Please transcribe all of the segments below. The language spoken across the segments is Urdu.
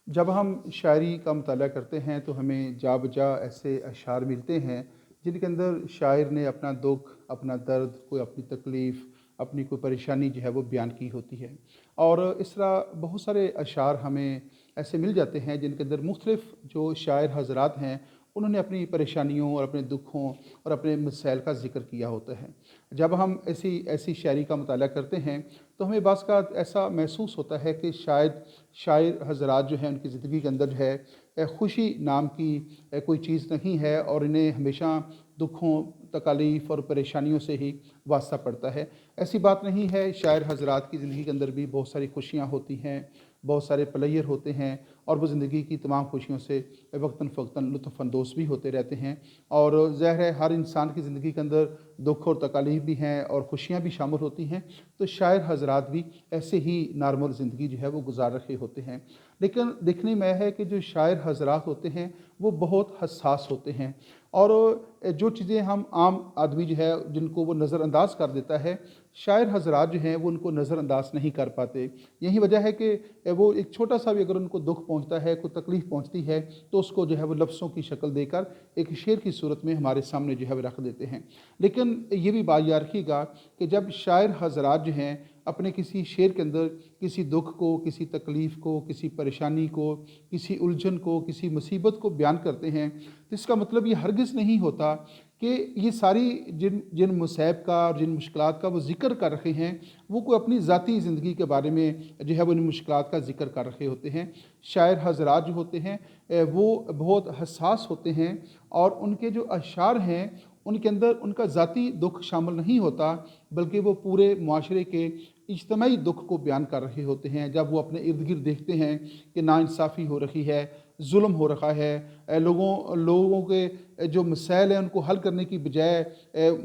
جب ہم شاعری کا مطالعہ کرتے ہیں تو ہمیں جا بجا ایسے اشعار ملتے ہیں جن کے اندر شاعر نے اپنا دکھ، اپنا درد، کوئی اپنی تکلیف، اپنی کوئی پریشانی جو ہے وہ بیان کی ہوتی ہے۔ اور اس طرح بہت سارے اشعار ہمیں ایسے مل جاتے ہیں جن کے اندر مختلف جو شاعر حضرات ہیں انہوں نے اپنی پریشانیوں اور اپنے دکھوں اور اپنے مسائل کا ذکر کیا ہوتا ہے۔ جب ہم ایسی شاعری کا مطالعہ کرتے ہیں تو ہمیں بعض اوقات ایسا محسوس ہوتا ہے کہ شاید شاعر حضرات جو ہیں ان کی زندگی کے اندر جو ہے خوشی نام کی کوئی چیز نہیں ہے، اور انہیں ہمیشہ دکھوں، تکالیف اور پریشانیوں سے ہی واسطہ پڑتا ہے۔ ایسی بات نہیں ہے، شاعر حضرات کی زندگی کے اندر بھی بہت ساری خوشیاں ہوتی ہیں، بہت سارے پلیئر ہوتے ہیں، اور وہ زندگی کی تمام خوشیوں سے وقتاً فوقتاً لطف اندوز بھی ہوتے رہتے ہیں۔ اور ظاہر ہے ہر انسان کی زندگی کے اندر دکھ اور تکالیف بھی ہیں اور خوشیاں بھی شامل ہوتی ہیں، تو شاعر حضرات بھی ایسے ہی نارمل زندگی جو ہے وہ گزار رہے ہوتے ہیں۔ لیکن دیکھنے میں ہے کہ جو شاعر حضرات ہوتے ہیں وہ بہت حساس ہوتے ہیں، اور جو چیزیں ہم عام آدمی جو ہے جن کو وہ نظر انداز کر دیتا ہے، شاعر حضرات جو ہیں وہ ان کو نظر انداز نہیں کر پاتے۔ یہی وجہ ہے کہ وہ ایک چھوٹا سا بھی اگر ان کو دکھ پہنچتا ہے، کوئی تکلیف پہنچتی ہے، تو اس کو جو ہے وہ لفظوں کی شکل دے کر ایک شعر کی صورت میں ہمارے سامنے جو ہے وہ رکھ دیتے ہیں۔ لیکن یہ بھی بات یاد رکھیے گا کہ جب شاعر حضرات جو ہیں اپنے کسی شعر کے اندر کسی دکھ کو، کسی تکلیف کو، کسی پریشانی کو، کسی الجھن کو، کسی مصیبت کو بیان کرتے ہیں، تو اس کا مطلب یہ ہرگز نہیں ہوتا کہ یہ ساری جن مصائب کا اور جن مشکلات کا وہ ذکر کر رہے ہیں وہ کوئی اپنی ذاتی زندگی کے بارے میں جو ہے وہ ان مشکلات کا ذکر کر رہے ہوتے ہیں۔ شاعر حضرات جو ہوتے ہیں وہ بہت حساس ہوتے ہیں، اور ان کے جو اشعار ہیں ان کے اندر ان کا ذاتی دکھ شامل نہیں ہوتا، بلکہ وہ پورے معاشرے کے اجتماعی دکھ کو بیان کر رہے ہوتے ہیں۔ جب وہ اپنے ارد گرد دیکھتے ہیں کہ ناانصافی ہو رہی ہے، ظلم ہو رہا ہے، لوگوں کے جو مسائل ہیں ان کو حل کرنے کی بجائے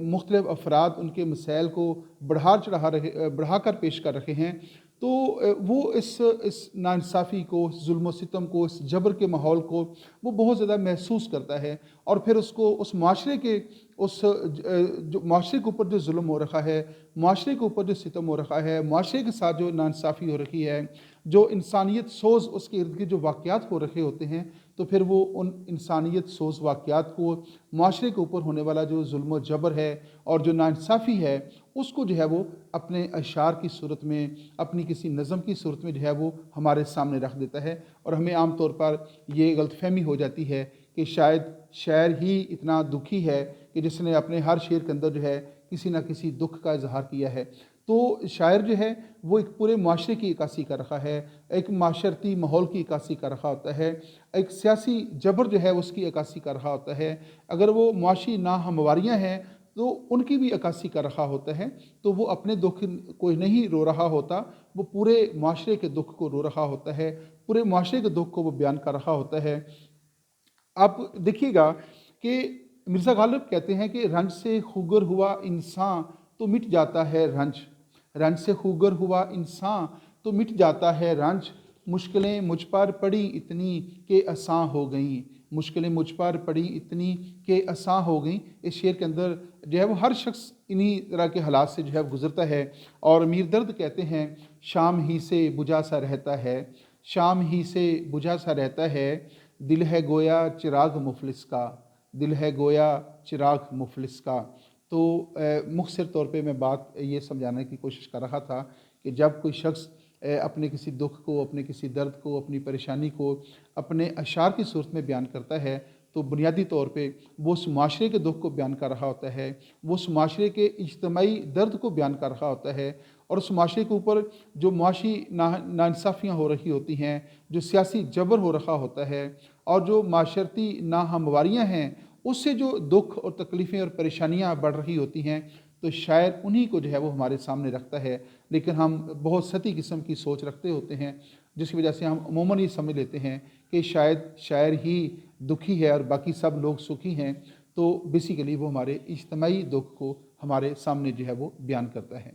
مختلف افراد ان کے مسائل کو بڑھا کر پیش کر رہے ہیں، تو وہ اس ناانصافی کو، اس ظلم و ستم کو، اس جبر کے ماحول کو وہ بہت زیادہ محسوس کرتا ہے، اور پھر اس کو اس معاشرے کے جو معاشرے کے اوپر جو ظلم ہو رہا ہے، معاشرے کے اوپر جو ستم ہو رہا ہے، معاشرے کے ساتھ جو ناانصافی ہو رہی ہے، جو انسانیت سوز اس کے ارد گرد جو واقعات ہو رہے ہوتے ہیں، تو پھر وہ ان انسانیت سوز واقعات کو، معاشرے کے اوپر ہونے والا جو ظلم و جبر ہے اور جو ناانصافی ہے، اس کو جو ہے وہ اپنے اشعار کی صورت میں، اپنی کسی نظم کی صورت میں جو ہے وہ ہمارے سامنے رکھ دیتا ہے، اور ہمیں عام طور پر یہ غلط فہمی ہو جاتی ہے کہ شاید شاعر ہی اتنا دکھی ہے کہ جس نے اپنے ہر شعر کے اندر جو ہے کسی نہ کسی دکھ کا اظہار کیا ہے۔ تو شاعر جو ہے وہ ایک پورے معاشرے کی عکاسی کر رہا ہے، ایک معاشرتی ماحول کی عکاسی کر رہا ہوتا ہے، ایک سیاسی جبر جو ہے اس کی عکاسی کر رہا ہوتا ہے۔ اگر وہ معاشی ناہمواریاں ہیں تو ان کی بھی عکاسی کر رہا ہوتا ہے، تو وہ اپنے دکھ کو نہیں رو رہا ہوتا، وہ پورے معاشرے کے دکھ کو رو رہا ہوتا ہے، پورے معاشرے کے دکھ کو وہ بیان کر رہا ہوتا ہے۔ آپ دیکھیے گا کہ مرزا غالب کہتے ہیں کہ رنج سے خوگر ہوا انسان تو مٹ جاتا ہے رنج، رنج سے خوگر ہوا انسان تو مٹ جاتا ہے رنج، مشکلیں مجھ پر پڑی اتنی کہ آساں ہو گئیں، مشکلیں مجھ پر پڑی اتنی کہ آساں ہو گئیں۔ اس شعر کے اندر جو ہے وہ ہر شخص انہی طرح کے حالات سے جو ہے گزرتا ہے، اور میر درد کہتے ہیں شام ہی سے بجھا سا رہتا ہے، شام ہی سے بجھا سا رہتا ہے، دل ہے گویا چراغ مفلس کا، دل ہے گویا چراغ مفلس کا۔ تو مختصر طور پہ میں بات یہ سمجھانے کی کوشش کر رہا تھا کہ جب کوئی شخص اپنے کسی دکھ کو، اپنے کسی درد کو، اپنی پریشانی کو اپنے اشعار کی صورت میں بیان کرتا ہے، تو بنیادی طور پہ وہ اس معاشرے کے دکھ کو بیان کر رہا ہوتا ہے، وہ اس معاشرے کے اجتماعی درد کو بیان کر رہا ہوتا ہے، اور اس معاشرے کے اوپر جو معاشی ناانصافیاں ہو رہی ہوتی ہیں، جو سیاسی جبر ہو رہا ہوتا ہے، اور جو معاشرتی ناہمواریاں ہیں، اس سے جو دکھ اور تکلیفیں اور پریشانیاں بڑھ رہی ہوتی ہیں، تو شاعر انہی کو جو ہے وہ ہمارے سامنے رکھتا ہے۔ لیکن ہم بہت سطحی قسم کی سوچ رکھتے ہوتے ہیں، جس کی وجہ سے ہم عموماً یہ سمجھ لیتے ہیں کہ شاید شاعر ہی دکھی ہے اور باقی سب لوگ سکھی ہیں، تو بیسیکلی وہ ہمارے اجتماعی دکھ کو ہمارے سامنے جو ہے وہ بیان کرتا ہے۔